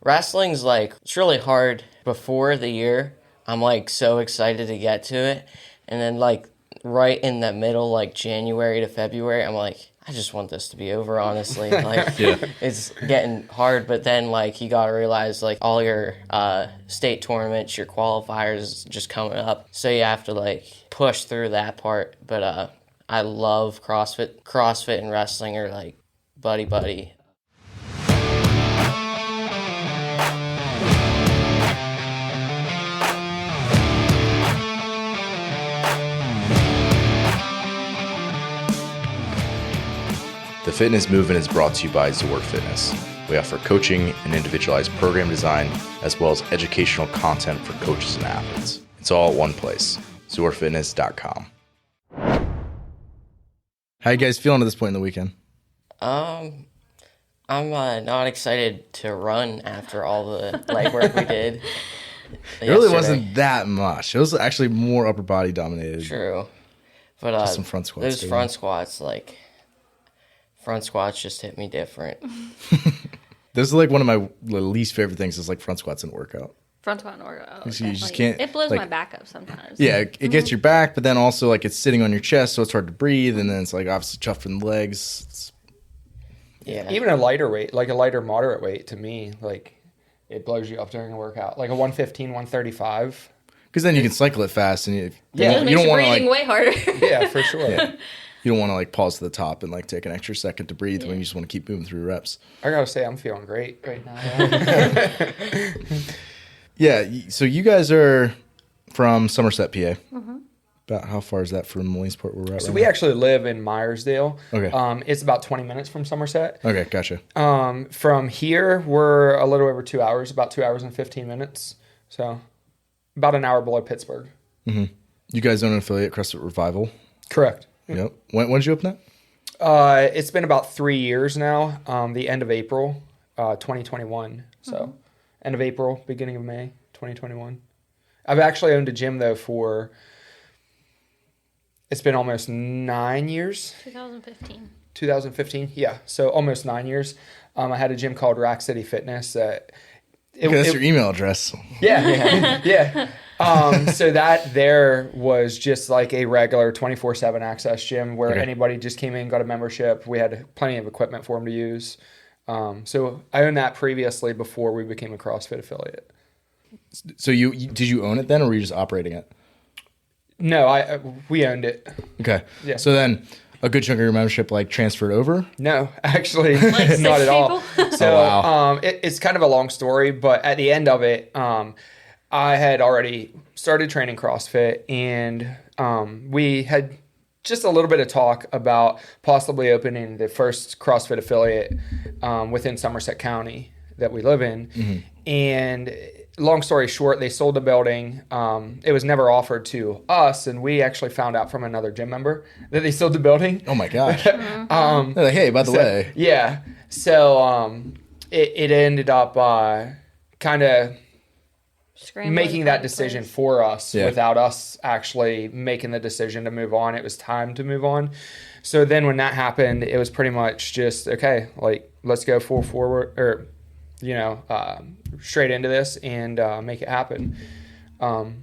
Wrestling's like, it's really hard before the year. I'm like so excited to get to it. And then like right in the middle, like January to February, I'm like, I just want this to be over, honestly. Like, It's getting hard, but then, like, you gotta realize, like, all your state tournaments, your qualifiers just coming up, so you have to, like, push through that part. But I love CrossFit. CrossFit and wrestling are, like, buddy-buddy. The fitness movement is brought to you by Zor Fitness. We offer coaching and individualized program design, as well as educational content for coaches and athletes. It's all at one place, zorfitness.com. How you guys feeling at this point in the weekend? I'm not excited to run after all the legwork we did. It really wasn't that much. It was actually more upper body dominated. True. But just some front squats. Those front squats, like... Front squats just hit me different. This is like one of my least favorite things is like front squats in a workout. Front squat in a workout. You just can't. It blows like, my back up sometimes. Yeah, it gets your back, but then also like it's sitting on your chest, so it's hard to breathe, and then it's like obviously tough for the legs. Even a lighter weight, like a lighter moderate weight, to me, like it blows you up during a workout, like a 115, 135. Because then you can cycle it fast, and you don't want to breathing way harder. Yeah, for sure. Yeah. You don't want to like pause to the top and like take an extra second to breathe when you just want to keep moving through reps. I gotta say, I'm feeling great right now. Yeah. So you guys are from Somerset, PA. Mm-hmm. About how far is that from Williamsport where we're at? So we actually live in Myersdale. Okay. It's about 20 minutes from Somerset. Okay, gotcha. From here, we're a little over 2 hours, about 2 hours and 15 minutes. So about an hour below Pittsburgh. Mm-hmm. You guys own an affiliate, CrossFit Revival? Correct. Yep. When did you open that? It's been about 3 years now. The end of April, 2021. So end of April, beginning of May, 2021. I've actually owned a gym though for, it's been almost 9 years. 2015. 2015, yeah. So almost 9 years. I had a gym called Rack City Fitness. That's your email address. Yeah. So that there was just like a regular 24/7 access gym where anybody just came in, got a membership. We had plenty of equipment for them to use. So I owned that previously before we became a CrossFit affiliate. So did you own it then, or were you just operating it? No, we owned it. Okay. Yeah. So then a good chunk of your membership like transferred over? No, actually, like not at all. So it's kind of a long story, but at the end of it, I had already started training CrossFit, and we had just a little bit of talk about possibly opening the first CrossFit affiliate within Somerset County that we live in. Mm-hmm. And long story short, they sold the building. It was never offered to us, and we actually found out from another gym member that they sold the building. Oh my gosh. They're like, hey, by the way. Yeah. So it ended up kind of making that decision for us without us actually making the decision to move on. It was time to move on. So then when that happened, it was pretty much just, okay, like let's go full forward or, straight into this and make it happen. And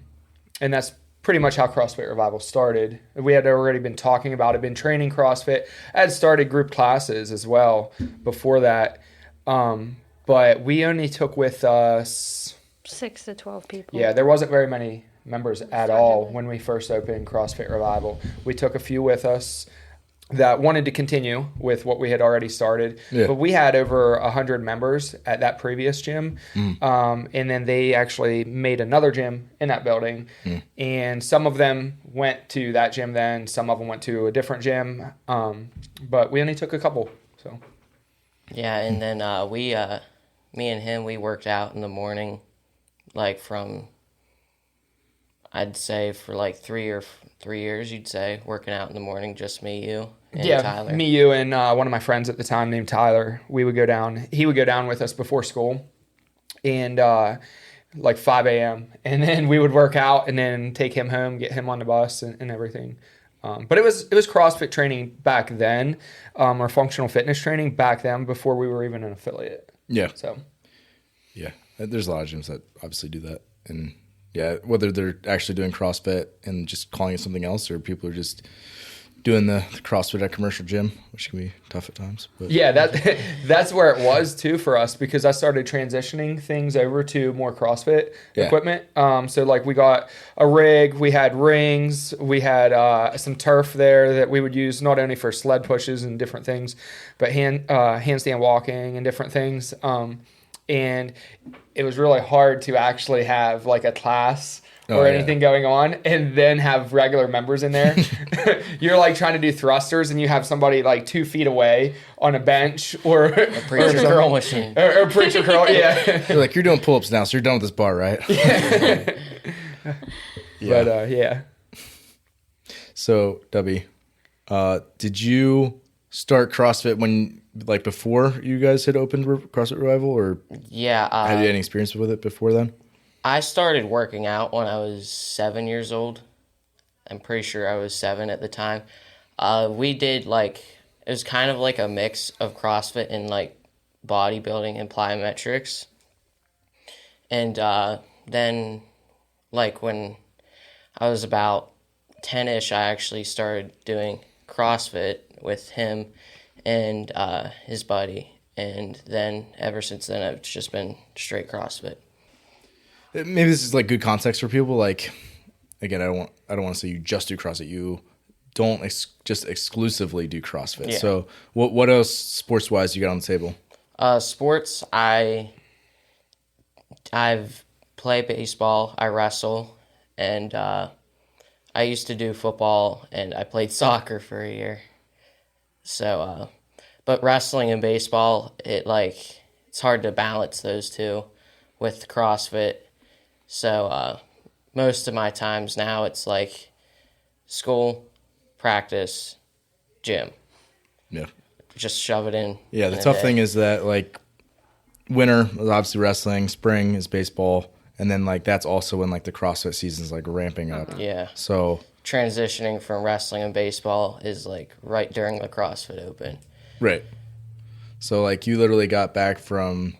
that's pretty much how CrossFit Revival started. We had already been talking about it, been training CrossFit. I had started group classes as well before that. But we only took with us 6 to 12 people. Yeah, there wasn't very many members at all when we first opened CrossFit Revival. We took a few with us that wanted to continue with what we had already started. Yeah. But we had over 100 members at that previous gym. And then they actually made another gym in that building. And some of them went to that gym then. Some of them went to a different gym. But we only took a couple. So. Yeah, and then me and him, we worked out in the morning. Like from, I'd say for like 3 years, you'd say, working out in the morning, just me, you, and Tyler. Me, you, and one of my friends at the time named Tyler. We would go down. He would go down with us before school, and like 5 a.m. And then we would work out, and then take him home, get him on the bus, and everything. But it was CrossFit training back then, or functional fitness training back then before we were even an affiliate. Yeah. So. Yeah, there's a lot of gyms that obviously do that. And yeah, whether they're actually doing CrossFit and just calling it something else, or people are just doing the CrossFit at commercial gym, which can be tough at times. But Yeah, that's where it was too for us, because I started transitioning things over to more CrossFit equipment. So like we got a rig, we had rings, we had some turf there that we would use not only for sled pushes and different things, but handstand walking and different things. And it was really hard to actually have like a class or anything going on and then have regular members in there. You're like trying to do thrusters and you have somebody like 2 feet away on a bench or a preacher curl machine. Or preacher curl, yeah. you're like, you're doing pull-ups now, so you're done with this bar, right? Yeah. But yeah. So, Dubby, did you start CrossFit before you guys had opened CrossFit Revival, or Yeah. had you any experience with it before then? I started working out when I was 7 years old. I'm pretty sure I was 7 at the time. We did it was kind of like a mix of CrossFit and like bodybuilding and plyometrics. And then like when I was about 10-ish, I actually started doing CrossFit with him and his buddy. And then ever since then, it's just been straight CrossFit. Maybe this is like good context for people. Like, again, I don't want to say you just do CrossFit. You don't just exclusively do CrossFit. Yeah. So what else sports wise you got on the table? Sports, I've played baseball, I wrestle, and I used to do football, and I played soccer for a year. So, but wrestling and baseball, it's hard to balance those two with CrossFit. So most of my times now it's like school, practice, gym. Yeah. Just shove it in. Yeah, the tough thing is that like winter is obviously wrestling, spring is baseball, and then like that's also when like the CrossFit season's like ramping up. Yeah. So transitioning from wrestling and baseball is like right during the CrossFit Open. Right. So like you literally got back from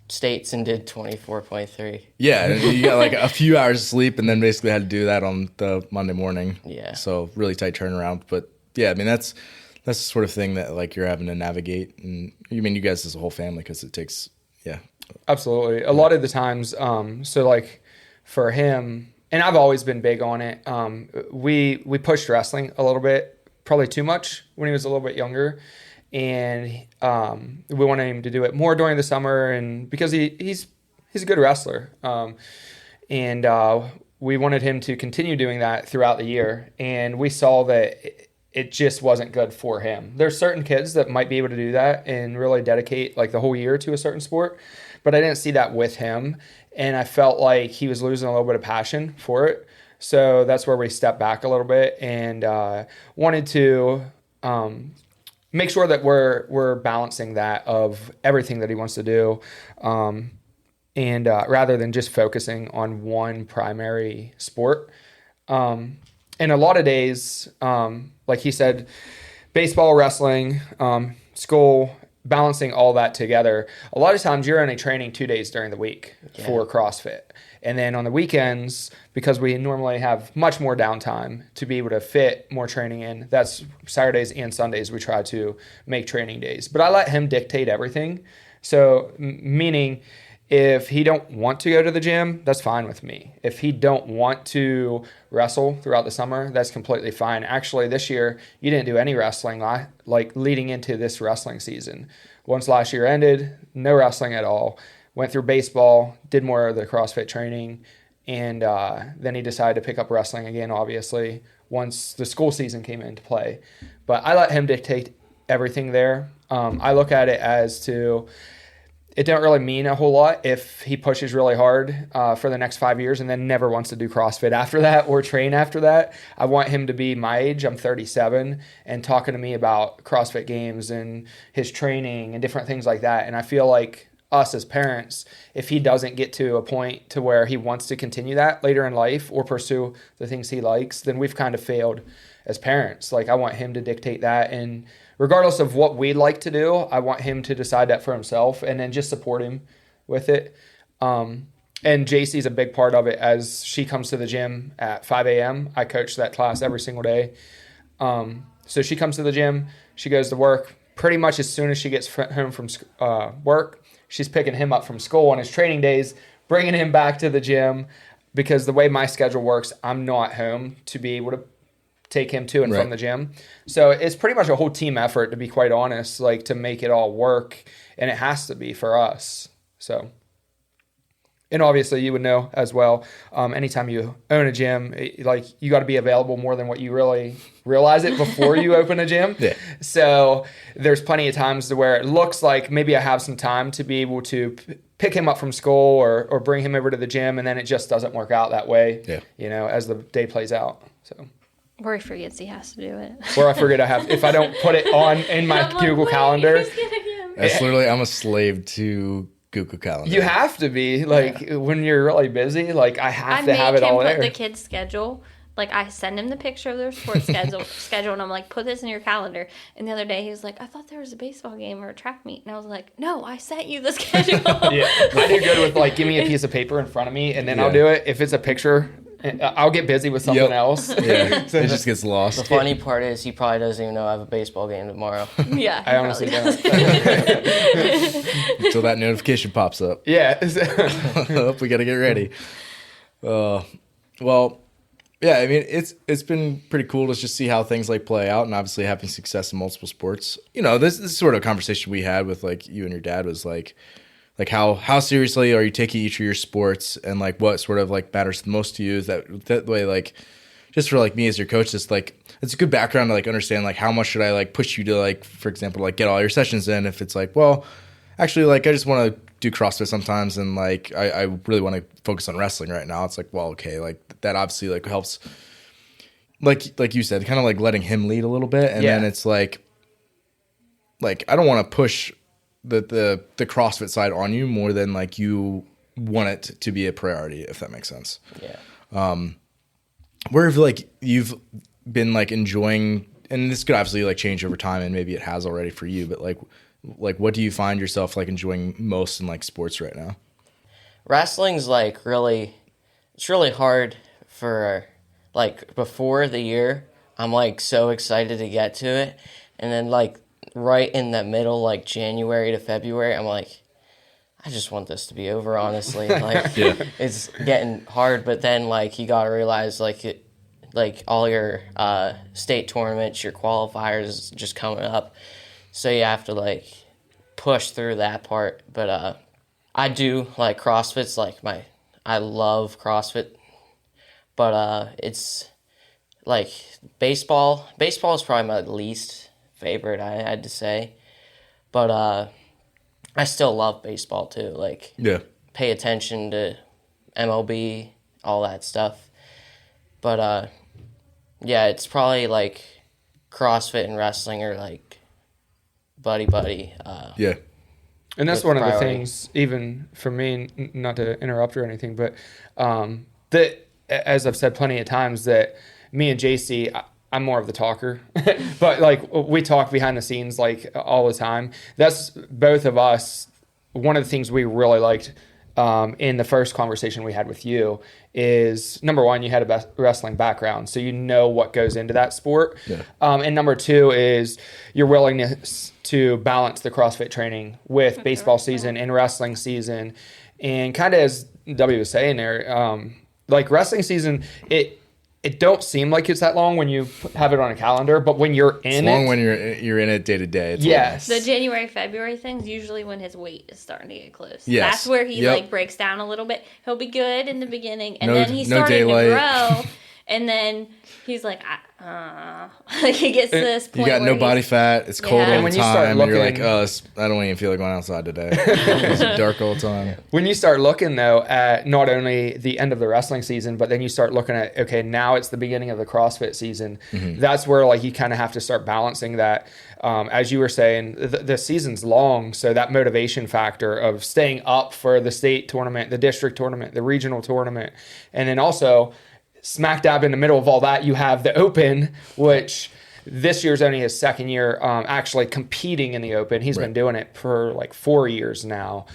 States and did 24.3. Yeah, and you got like a few hours of sleep and then basically had to do that on the Monday morning. Yeah. So really tight turnaround. But yeah, I mean, that's the sort of thing that like you're having to navigate. And you mean you guys as a whole family, because it takes, yeah. Absolutely. A lot of the times, so like for him, and I've always been big on it, we pushed wrestling a little bit, probably too much when he was a little bit younger. And we wanted him to do it more during the summer, and because he's a good wrestler, and we wanted him to continue doing that throughout the year. And we saw that it just wasn't good for him. There's certain kids that might be able to do that and really dedicate like the whole year to a certain sport, but I didn't see that with him, and I felt like he was losing a little bit of passion for it. So that's where we stepped back a little bit and wanted to make sure that we're balancing that of everything that he wants to do, and rather than just focusing on one primary sport. And a lot of days, like he said, baseball, wrestling, school, balancing all that together. A lot of times you're only training 2 days during the week for CrossFit. And then on the weekends, because we normally have much more downtime to be able to fit more training in, that's Saturdays and Sundays we try to make training days. But I let him dictate everything. So meaning if he don't want to go to the gym, that's fine with me. If he don't want to wrestle throughout the summer, that's completely fine. Actually, this year, you didn't do any wrestling like leading into this wrestling season. Once last year ended, no wrestling at all. Went through baseball, did more of the CrossFit training, and then he decided to pick up wrestling again, obviously, once the school season came into play. But I let him dictate everything there. I look at it as to, it don't really mean a whole lot if he pushes really hard for the next 5 years and then never wants to do CrossFit after that or train after that. I want him to be my age. I'm 37, and talking to me about CrossFit games and his training and different things like that. And I feel like us as parents, if he doesn't get to a point to where he wants to continue that later in life or pursue the things he likes, then we've kind of failed as parents. Like, I want him to dictate that, and regardless of what we like to do, I want him to decide that for himself and then just support him with it. And Jaci's a big part of it as she comes to the gym at 5 a.m. I coach that class every single day. So she comes to the gym, she goes to work. Pretty much as soon as she gets home from work, she's picking him up from school on his training days, bringing him back to the gym, because the way my schedule works, I'm not home to be able to take him to and from the gym. So it's pretty much a whole team effort, to be quite honest, like to make it all work. And it has to be for us. So, and obviously you would know as well, anytime you own a gym, like you got to be available more than what you really realize it before you open a gym. Yeah. So there's plenty of times to where it looks like maybe I have some time to be able to pick him up from school or bring him over to the gym. And then it just doesn't work out that way, as the day plays out. So. Or he forgets he has to do it. Or I forget if I don't put it on in my Google Calendar. That's literally, I'm a slave to Google Calendar. You have to be, when you're really busy, I have to have it all there. I made him put the kids' schedule. I send him the picture of their sports schedule, and I'm like, put this in your calendar. And the other day, he was like, I thought there was a baseball game or a track meet. And I was like, no, I sent you the schedule. Yeah, I do good with, give me a piece of paper in front of me, and then I'll do it. If it's a picture, I'll get busy with something else. Yeah, it just gets lost. The funny part is he probably doesn't even know I have a baseball game tomorrow. Yeah, I honestly don't. Until that notification pops up. Yeah. We got to get ready. Well, yeah, I mean, it's been pretty cool to just see how things play out, and obviously having success in multiple sports. This is sort of a conversation we had with you and your dad was how seriously are you taking each of your sports, and what sort of matters the most to you? Is that way, just for me as your coach, it's a good background to understand how much should I push you to for example get all your sessions in, if it's well, actually I just want to do CrossFit sometimes, and I really want to focus on wrestling right now. It's well, okay, that obviously helps, like you said, kind of letting him lead a little bit, and then it's I don't want to push the CrossFit side on you more than you want it to be a priority, if that makes sense. Yeah. Where have you've been enjoying, and this could obviously change over time, and maybe it has already for you, but what do you find yourself enjoying most in sports right now? Wrestling's really, it's really hard for before the year. I'm so excited to get to it, and then right in that middle, January to February, I'm I just want this to be over, honestly. It's getting hard, but then you gotta realize all your state tournaments, your qualifiers just coming up, so you have to push through that part. But I do CrossFit's I love CrossFit, but it's baseball. Baseball is probably my least favorite, I had to say, but I still love baseball too. Pay attention to MLB, all that stuff. But yeah, it's probably CrossFit and wrestling are buddy. Yeah, and that's one of the things, even for me, not to interrupt or anything, but that, as I've said plenty of times, that me and Jaci, I'm more of the talker, but we talk behind the scenes all the time. That's both of us. One of the things we really liked in the first conversation we had with you is, number one, you had a wrestling background, so you know what goes into that sport. Yeah. And number two is your willingness to balance the CrossFit training with baseball season and wrestling season. And kind of as Dubby was saying there, wrestling season, it don't seem like it's that long when you have it on a calendar, but when you're in it... It's long when you're in it day to day. Yes. The January, February thing's usually when his weight is starting to get close. Yes. That's where he breaks down a little bit. He'll be good in the beginning, and then he's starting to grow, and then he's he gets to this point. You got no body fat. It's cold all the time, and you're I don't even feel like going outside today. It's dark all the time. When you start looking though at not only the end of the wrestling season, but then you start looking at, okay, now it's the beginning of the CrossFit season. Mm-hmm. That's where you kind of have to start balancing that. As you were saying, the season's long, so that motivation factor of staying up for the state tournament, the district tournament, the regional tournament, and then also smack dab in the middle of all that, you have the Open, which this year's only his second year actually competing in the Open. He's been doing it for 4 years now.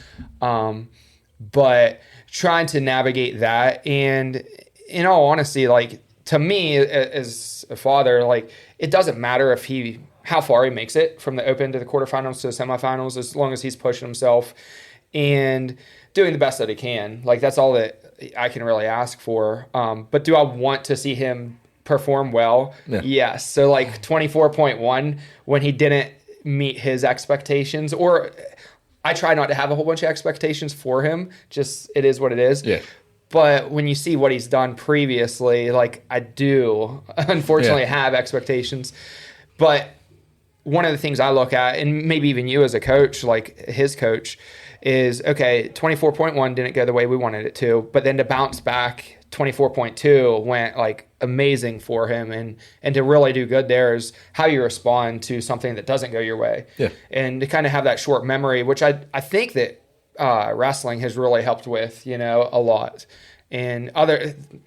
but trying to navigate that. And in all honesty, like, to me as a father, like, it doesn't matter how far he makes it from the open to the quarterfinals to the semifinals, as long as he's pushing himself and doing the best that he can. Like, that's all that I can really ask for. But do I want to see him perform well? Yeah. Yes. So like 24.1 when he didn't meet his expectations, or I try not to have a whole bunch of expectations for him. Just, it is what it is. Yeah. But when you see what he's done previously, like, I do unfortunately have expectations. But one of the things I look at, and maybe even you as a coach, like his coach, is, okay, 24.1 didn't go the way we wanted it to, but then to bounce back, 24.2 went like amazing for him. And to really do good there is how you respond to something that doesn't go your way. Yeah. And to kind of have that short memory, which I think that wrestling has really helped with, a lot. And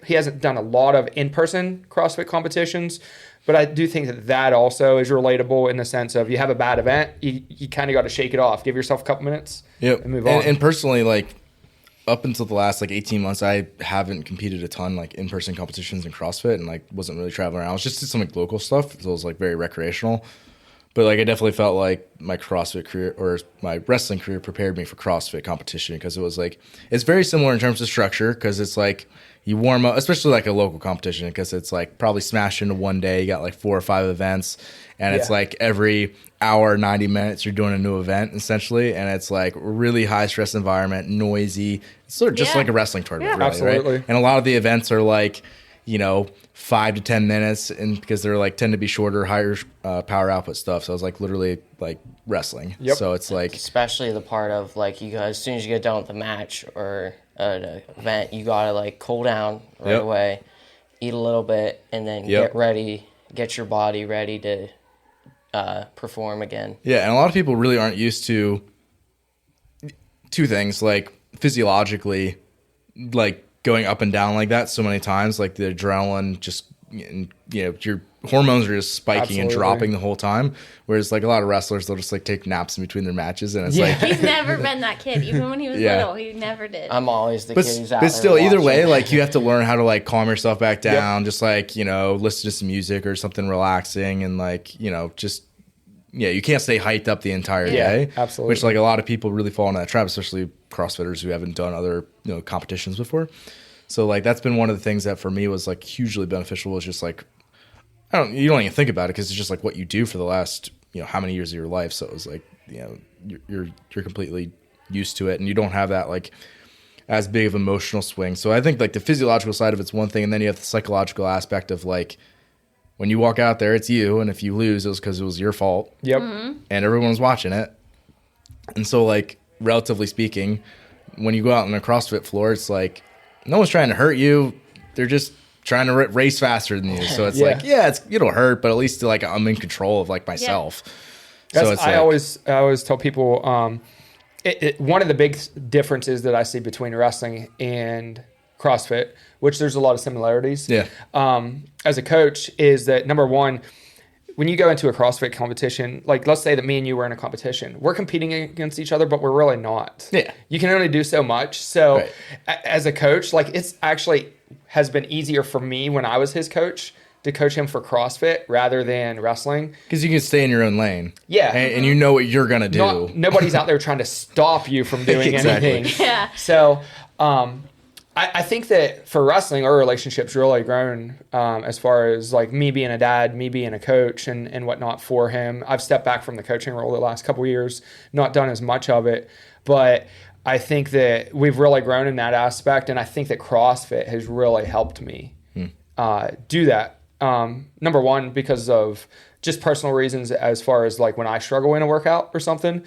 he hasn't done a lot of in-person CrossFit competitions, but I do think that also is relatable in the sense of, you have a bad event, you kind of got to shake it off, give yourself a couple minutes, and move on. And personally, like, up until the last 18 months, I haven't competed a ton like in-person competitions in CrossFit, and like wasn't really traveling around. I was just did some like local stuff, so it was like very recreational. But like I definitely felt like my CrossFit career or my wrestling career prepared me for CrossFit competition, because it was like, it's very similar in terms of structure, because it's like you warm up, especially like a local competition, because it's like probably smashed into one day. You got like 4 or 5 events, and it's like every hour, 90 minutes, you're doing a new event essentially, and it's like really high stress environment, noisy. It's sort of just like a wrestling tournament, really, absolutely. right? And a lot of the events are like, 5 to 10 minutes, and because they're like tend to be shorter, higher power output stuff. So it's like literally like wrestling. Yep. So it's like, especially the part of like, you guys, as soon as you get done with the match or an event, you gotta like cool down right away, eat a little bit, and then get your body ready to perform again. Yeah, and a lot of people really aren't used to 2 things, like physiologically, like going up and down like that so many times, like the adrenaline just, your hormones are just spiking and dropping the whole time. Whereas like a lot of wrestlers, they'll just like take naps in between their matches, and it's like, He's never been that kid. Even when he was little, he never did. I'm always the kid who's out but there still, either watching. way, like you have to learn how to like calm yourself back down, just like, listen to some music or something relaxing, and like, just, you can't stay hyped up the entire day. Absolutely. Which like a lot of people really fall into that trap, especially CrossFitters who haven't done other, competitions before. So like that's been one of the things that for me was like hugely beneficial, was just like, you don't even think about it, because it's just like what you do for the last, how many years of your life. So it was like, you're completely used to it, and you don't have that like as big of emotional swing. So I think like the physiological side of it's one thing, and then you have the psychological aspect of like, when you walk out there, it's you, and if you lose, it was because it was your fault. Yep. Mm-hmm. And everyone's watching it. And so like, relatively speaking, when you go out on a CrossFit floor, it's like, no one's trying to hurt you. They're just trying to race faster than you. So it's like, it'll hurt, but at least like I'm in control of like myself. Yeah. So it's I always tell people, one of the big differences that I see between wrestling and CrossFit, which there's a lot of similarities. Yeah. As a coach, is that number one, when you go into a CrossFit competition, like let's say that me and you were in a competition, we're competing against each other, but we're really not. Yeah. You can only do so much. So as a coach, like it's actually has been easier for me when I was his coach to coach him for CrossFit rather than wrestling. Because you can stay in your own lane. Yeah. And you know what you're going to do. Nobody's out there trying to stop you from doing anything. Yeah. So I think that for wrestling, our relationship's really grown as far as like me being a dad, me being a coach and whatnot for him. I've stepped back from the coaching role the last couple of years, not done as much of it, but I think that we've really grown in that aspect, and I think that CrossFit has really helped me do that. Number one, because of just personal reasons as far as like when I struggle in a workout or something,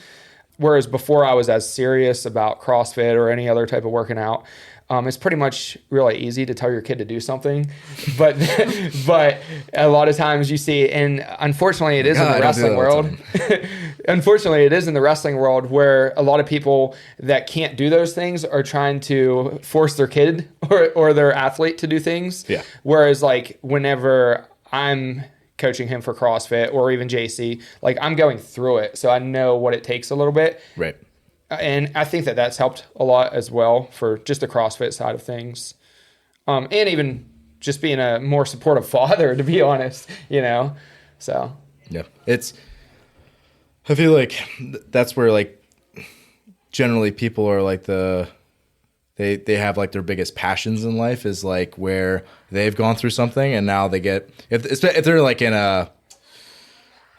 whereas before I was as serious about CrossFit or any other type of working out, it's pretty much really easy to tell your kid to do something, but a lot of times you see, and unfortunately it is in the wrestling world. Unfortunately, it is in the wrestling world where a lot of people that can't do those things are trying to force their kid or their athlete to do things. Yeah. Whereas like whenever I'm coaching him for CrossFit or even Jaci, like I'm going through it, so I know what it takes a little bit. Right. And I think that that's helped a lot as well for just the CrossFit side of things. And even just being a more supportive father, to be honest, so. Yeah. I feel like that's where like generally people are like they have like their biggest passions in life is like where they've gone through something and now they get, if they're like in a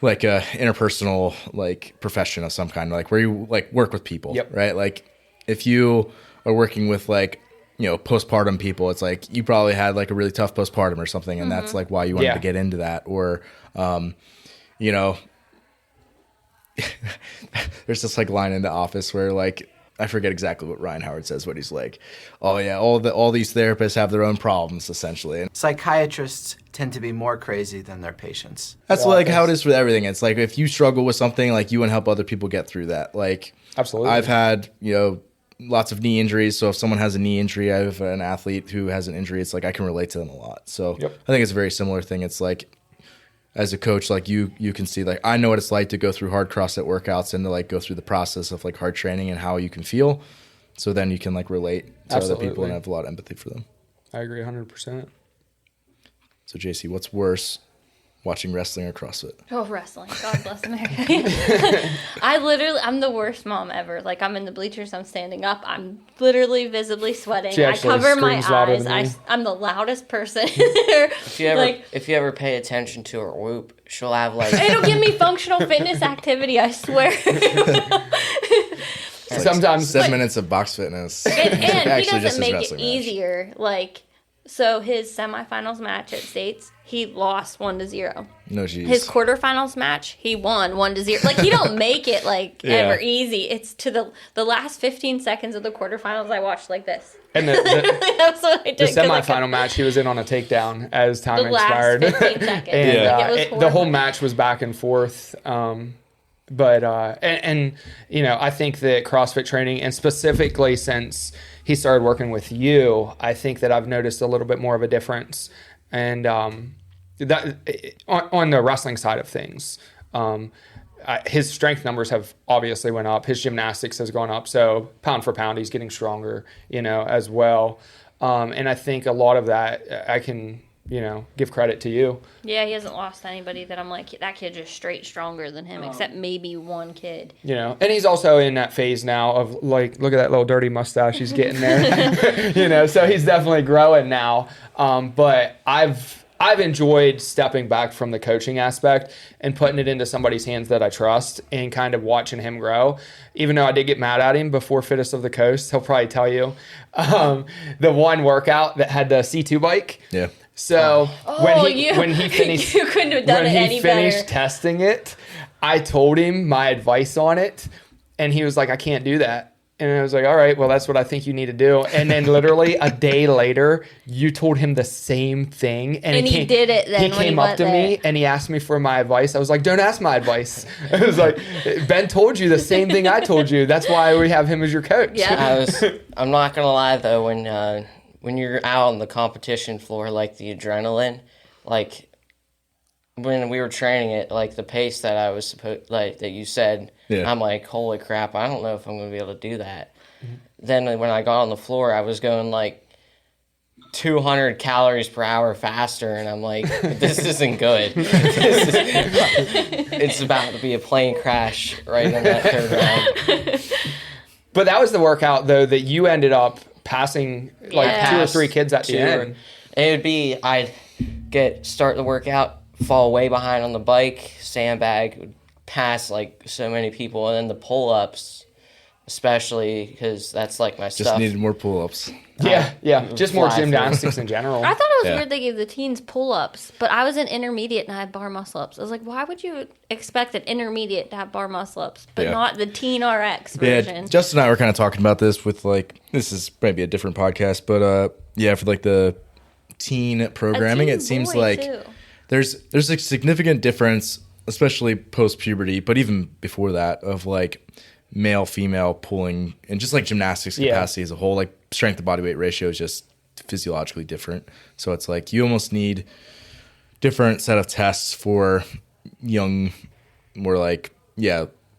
interpersonal like profession of some kind, like where you like work with people, Yep. right? Like if you are working with like, postpartum people, it's like you probably had like a really tough postpartum or something. And that's like why you wanted to get into that. Or, there's this like line in The Office where like, I forget exactly what Ryan Howard says, but he's like, oh yeah, all these therapists have their own problems essentially. And psychiatrists tend to be more crazy than their patients. that's like how it is with everything. It's like if you struggle with something, like you want to help other people get through that. Like Absolutely. I've had, lots of knee injuries. So if someone has a knee injury, I have an athlete who has an injury. It's like I can relate to them a lot. So I think it's a very similar thing. It's like as a coach, like you can see, like I know what it's like to go through hard CrossFit workouts and to like go through the process of like hard training and how you can feel. So then you can like relate to other people and have a lot of empathy for them. I agree 100%. So Jaci, what's worse, watching wrestling or CrossFit? Oh, wrestling. God bless America. I'm the worst mom ever. Like, I'm in the bleachers, I'm standing up, I'm literally visibly sweating. She I actually cover my screams louder eyes. than me. I'm the loudest person there. If you ever pay attention to her whoop, she'll have like It'll give me functional fitness activity, I swear. Sometimes 7 minutes of box fitness. And he Actually, doesn't just his make it wrestling match. easier. Like, so his semifinals match at States, he lost 1-0. No, geez. His quarterfinals match, he won 1-0. Like, he don't make it like ever easy. It's to the last 15 seconds of the quarterfinals I watched like this. And That's what I did. the semifinal match, he was in on a takedown as time The last expired. 15 seconds. And Like, it was the whole horrible. match was back and forth. But I think that CrossFit training, and specifically since he started working with you, I think that I've noticed a little bit more of a difference. And that on the wrestling side of things, his strength numbers have obviously went up. His gymnastics has gone up. So pound for pound, he's getting stronger, as well. And I think a lot of that I can, give credit to you. Yeah, he hasn't lost anybody that I'm like, that kid's just straight stronger than him, except maybe one kid. And he's also in that phase now of like, look at that little dirty mustache he's getting there. So he's definitely growing now. But I've enjoyed stepping back from the coaching aspect and putting it into somebody's hands that I trust and kind of watching him grow. Even though I did get mad at him before Fittest of the Coast, he'll probably tell you, the one workout that had the C2 bike. Yeah. So when he finished, you couldn't have done it any better. Testing it, I told him my advice on it, and he was like, "I can't do that." And I was like, "All right, well, that's what I think you need to do." And then literally a day later, you told him the same thing, and he did it then He when he came up went to me there. and he asked me for my advice. I was like, "Don't ask my advice." I was like, "Ben told you the same thing I told you. That's why we have him as your coach." Yeah. I'm not gonna lie though, when you're out on the competition floor, like the adrenaline, like when we were training it, like the pace that I was supposed, like that you said, I'm like, holy crap, I don't know if I'm gonna be able to do that. Mm-hmm. Then when I got on the floor, I was going like 200 calories per hour faster, and I'm like, this isn't good. It's about to be a plane crash right in that third round. But that was the workout though that you ended up passing like 2 or 3 kids at the end. It would be, I'd start the workout, fall way behind on the bike, sandbag, would pass like so many people, and then the pull-ups, especially because that's like my stuff. Just needed more pull-ups. Yeah. Just more gymnastics in general. I thought it was weird they gave the teens pull-ups, but I was in intermediate and I had bar muscle-ups. I was like, why would you expect an intermediate to have bar muscle-ups, but not the Teen RX version? Yeah, Justin and I were kind of talking about this with like, this is maybe a different podcast, but for like the teen programming, it seems like there's a significant difference, especially post-puberty, but even before that, of like male female pulling and just like gymnastics capacity as a whole. Like strength to body weight ratio is just physiologically different, so it's like you almost need different set of tests for young, more like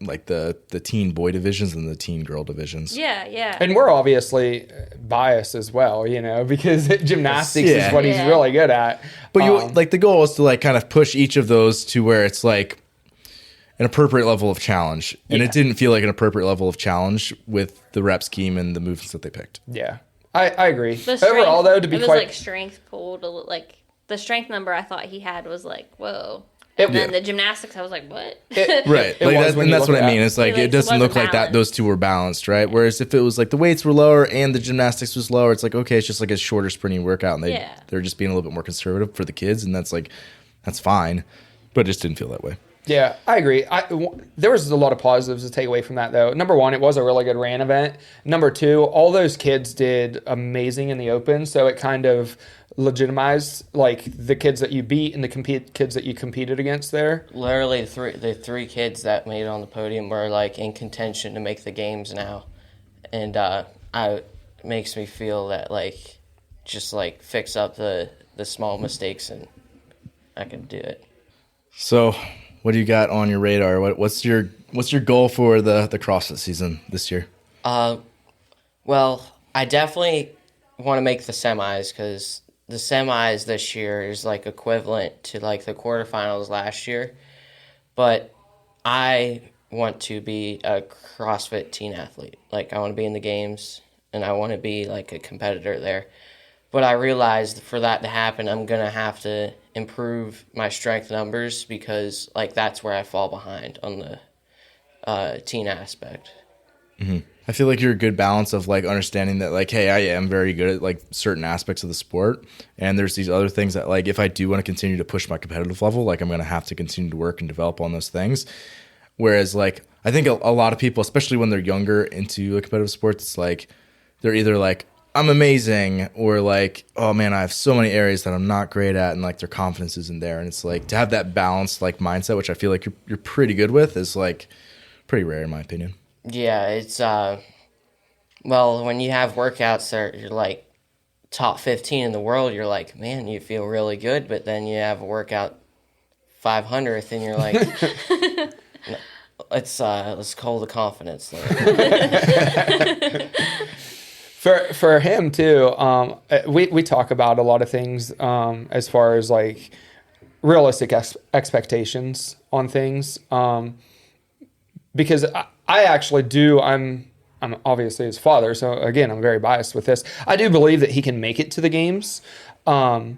like the teen boy divisions and the teen girl divisions. Yeah. And we're obviously biased as well, because gymnastics is what he's really good at. But you like the goal is to like kind of push each of those to where it's like an appropriate level of challenge. And it didn't feel like an appropriate level of challenge with the rep scheme and the movements that they picked. Yeah, I agree. The Overall, though, to be it was quite like strength pulled, like the strength number I thought he had was like, whoa. And then the gymnastics, I was like, what? Right. Like that's what I mean. It's like it doesn't look like that those two were balanced, right? Whereas if it was like the weights were lower and the gymnastics was lower, it's like, okay, it's just like a shorter sprinting workout, and they're just being a little bit more conservative for the kids, and that's fine. But it just didn't feel that way. Yeah, I agree. There was a lot of positives to take away from that, though. Number one, it was a really good RAN event. Number two, all those kids did amazing in the open, so it kind of legitimized like the kids that you beat and the kids that you competed against there. Literally, the three kids that made it on the podium were like in contention to make the games now, and it makes me feel that like just like fix up the small mistakes and I can do it. So, what do you got on your radar? What's your goal for the CrossFit season this year? Well, I definitely want to make the semis because the semis this year is like equivalent to like the quarterfinals last year. But I want to be a CrossFit teen athlete. Like I want to be in the games and I want to be like a competitor there. But I realized for that to happen, I'm going to have to improve my strength numbers because like that's where I fall behind on the teen aspect. Mm-hmm. I feel like you're a good balance of like understanding that like, hey, I am very good at like certain aspects of the sport, and there's these other things that like if I do want to continue to push my competitive level, like I'm going to have to continue to work and develop on those things. Whereas like I think a lot of people, especially when they're younger into a competitive sport, it's like they're either like I'm amazing or like, oh man, I have so many areas that I'm not great at, and like their confidence isn't there. And it's like to have that balanced like mindset, which I feel like you're pretty good with, is like pretty rare in my opinion. Yeah, it's well, when you have workouts that you're like top 15 in the world, you're like, man, you feel really good, but then you have a workout 500th and you're like let's call the confidence there. For him too, we talk about a lot of things as far as like realistic expectations on things, because I actually do. I'm obviously his father, so again, I'm very biased with this. I do believe that he can make it to the games in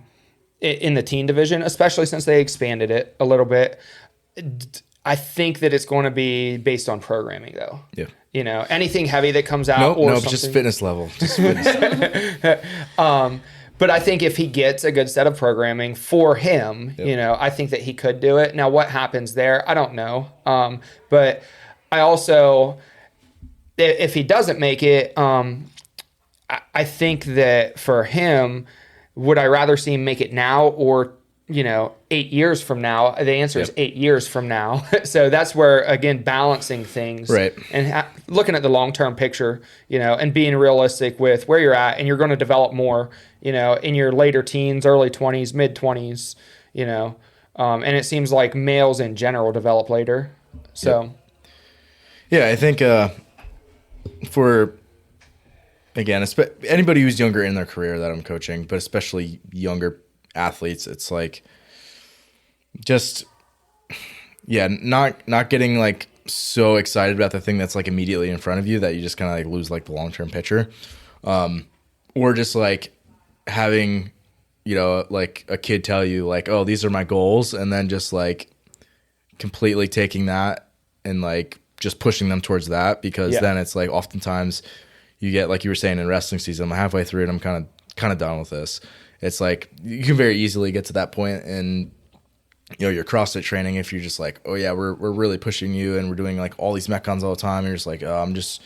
the teen division, especially since they expanded it a little bit. I think that it's going to be based on programming, though. Yeah. You know, anything heavy that comes out or something. Just fitness level. Just fitness level. But I think if he gets a good set of programming for him, you know, I think that he could do it. Now, what happens there, I don't know. But I also, if he doesn't make it, I think that for him, would I rather see him make it now or, 8 years from now? The answer is 8 years from now. So that's where, again, balancing things. Right. And looking at the long-term picture, and being realistic with where you're at, and you're going to develop more, in your later teens, early 20s, mid-20s, and it seems like males in general develop later. So. Yeah, I think for, again, anybody who's younger in their career that I'm coaching, but especially younger athletes, it's like just not getting like so excited about the thing that's like immediately in front of you that you just kind of like lose like the long-term picture, or just like having like a kid tell you like, oh, these are my goals, and then just like completely taking that and like just pushing them towards that, because then it's like oftentimes you get, like you were saying, in wrestling season, I'm halfway through and I'm kind of done with this. It's like you can very easily get to that point in your CrossFit training if you're just like, oh yeah, we're really pushing you and we're doing like all these metcons all the time, and you're just like, oh, I'm just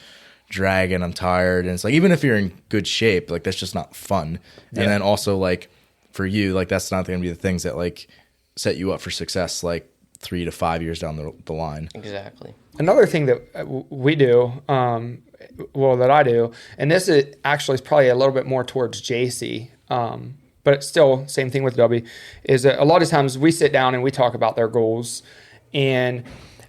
dragging, I'm tired. And it's like, even if you're in good shape, like that's just not fun. Yeah. And then also like for you, like that's not going to be the things that like set you up for success like 3 to 5 years down the line. Exactly. Another thing that we do, that I do, and this is actually probably a little bit more towards Jaci, but it's still same thing with Dubby, is that a lot of times we sit down and we talk about their goals, and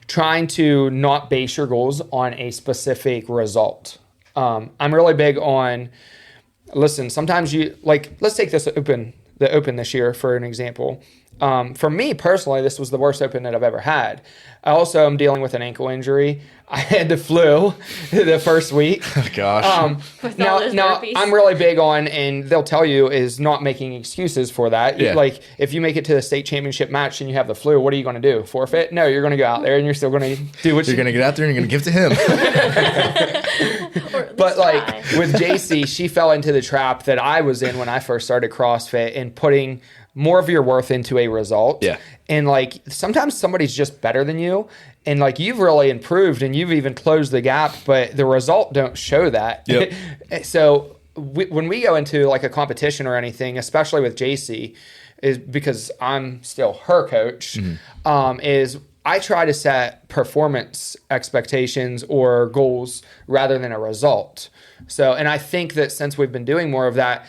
trying to not base your goals on a specific result. I'm really big on, listen, sometimes let's take the open this year for an example. For me personally, this was the worst open that I've ever had. I also am dealing with an ankle injury. I had the flu the first week. Oh, gosh. Now I'm really big on, and they'll tell you, is not making excuses for that. Yeah. Like if you make it to the state championship match and you have the flu, what are you going to do? Forfeit? No, you're going to go out there and you're still going to do what You're going to get out there and you're going to give it to him. But like with Jaci, she fell into the trap that I was in when I first started CrossFit and putting more of your worth into a result. Yeah. And like sometimes somebody's just better than you, and like you've really improved and you've even closed the gap, but the result don't show that. Yep. So when we go into like a competition or anything, especially with Jaci, is because I'm still her coach, is I try to set performance expectations or goals rather than a result. So, and I think that since we've been doing more of that,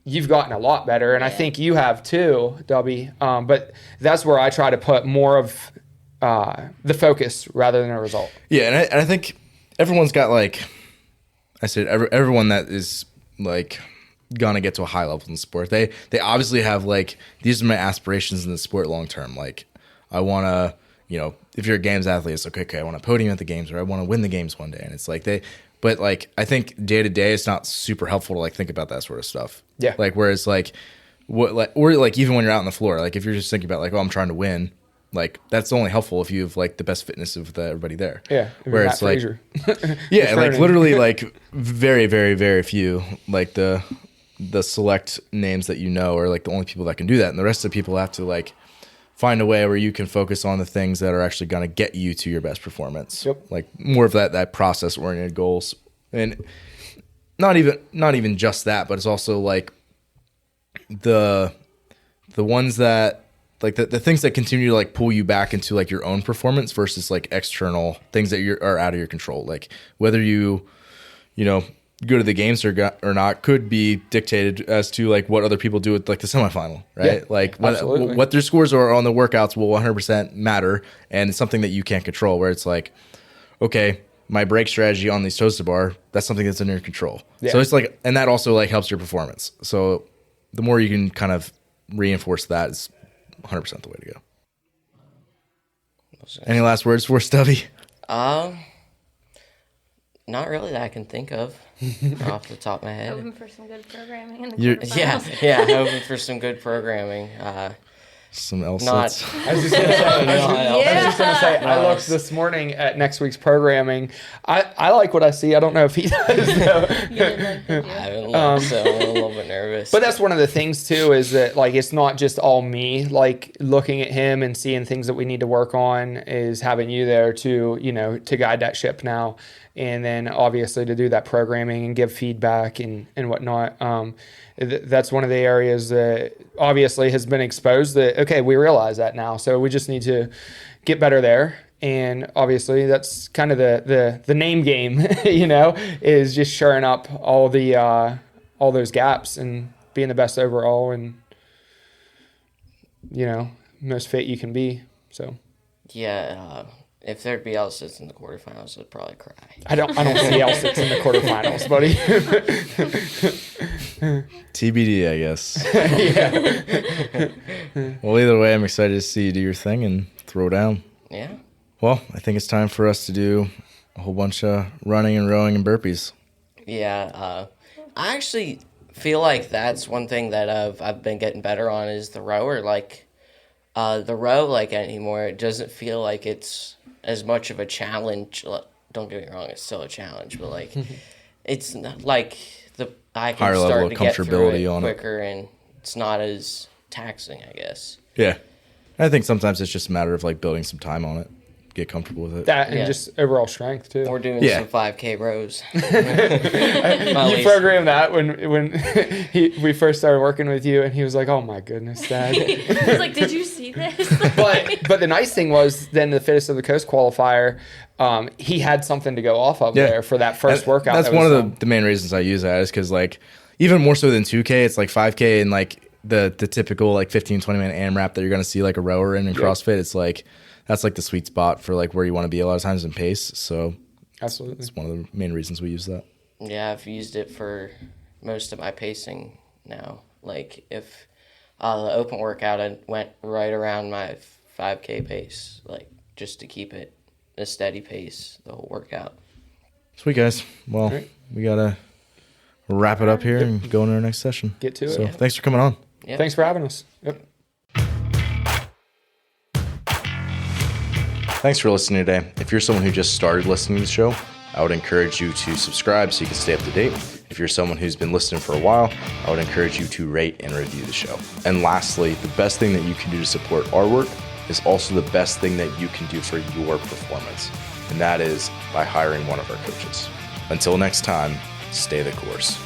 you've gotten a lot better, and I think you have too, Dubby. But that's where I try to put more of the focus rather than a result. Yeah, and I think everyone's got like, I said, everyone that is like gonna get to a high level in the sport, they obviously have like, these are my aspirations in the sport long term. Like I want to, if you're a games athlete, it's like, okay, I want a podium at the games, or I want to win the games one day, and it's like but like I think day to day it's not super helpful to like think about that sort of stuff. Yeah. Like whereas like or like even when you're out on the floor, like if you're just thinking about like, oh, I'm trying to win, like that's only helpful if you have like the best fitness of everybody there. Yeah. Where it's like yeah, like literally like very, very, very few, like the select names that are like the only people that can do that, and the rest of the people have to like find a way where you can focus on the things that are actually going to get you to your best performance. Yep. Like more of that process oriented goals, and not even just that, but it's also like the ones that like the things that continue to like pull you back into like your own performance versus like external things that are out of your control. Like whether you go to the games or not could be dictated as to like what other people do with like the semifinal, right? Yeah, like what their scores are on the workouts will 100% matter, and it's something that you can't control, where it's like, okay, my break strategy on these toes to bar, that's something that's in your control. Yeah. So it's like, and that also like helps your performance. So the more you can kind of reinforce that is 100% the way to go. Any last words for Stubby? Not really that I can think of off the top of my head. Hoping for some good programming in the Yeah, quarterfinals. hoping for some good programming. Some else. I was just gonna say, I looked this morning at next week's programming. I like what I see. I don't know if he does. You didn't like the I haven't looked, so I'm a little bit nervous. But that's one of the things too, is that like it's not just all me. Like looking at him and seeing things that we need to work on, is having you there to to guide that ship now, and then obviously to do that programming and give feedback and whatnot. That's one of the areas that obviously has been exposed, that, okay, we realize that now. So we just need to get better there. And obviously that's kind of the name game, is just shoring up all those gaps and being the best overall and, most fit you can be. So, yeah, if there'd be L6 in the quarterfinals, I'd probably cry. I don't see L6 in the quarterfinals, buddy. TBD, I guess. Well, either way, I'm excited to see you do your thing and throw down. Yeah. Well, I think it's time for us to do a whole bunch of running and rowing and burpees. Yeah, I actually feel like that's one thing that I've been getting better on, is the rower. Like, the row, like, anymore, it doesn't feel like it's as much of a challenge. Don't get me wrong, it's still a challenge, but like it's not like I can higher start level to of get through it on quicker, and it's not as taxing, I guess. Yeah, I think sometimes it's just a matter of like building some time on it, get comfortable with it. That and just overall strength too. Or doing some 5K rows. You programmed that when we first started working with you, and he was like, "Oh my goodness, Dad." I was like, "Did you see this?" but the nice thing was, then the Fittest of the Coast qualifier, he had something to go off of there for that first workout. That's one of the main reasons I use that, is because like even more so than 2K, it's like 5K and like the typical like 15-20 minute AMRAP that you're going to see like a rower in CrossFit. It's like that's like the sweet spot for like where you want to be a lot of times in pace. So Absolutely. it's one of the main reasons we use that. Yeah, I've used it for most of my pacing now. Like if the open workout, I went right around my 5K pace, like just to keep it a steady pace the whole workout. Sweet, guys. Well, we got to wrap it up here and go into our next session. Get to it. So thanks for coming on. Yep. Thanks for having us. Yep. Thanks for listening today. If you're someone who just started listening to the show, I would encourage you to subscribe so you can stay up to date. If you're someone who's been listening for a while, I would encourage you to rate and review the show. And lastly, the best thing that you can do to support our work is also the best thing that you can do for your performance. And that is by hiring one of our coaches. Until next time, stay the course.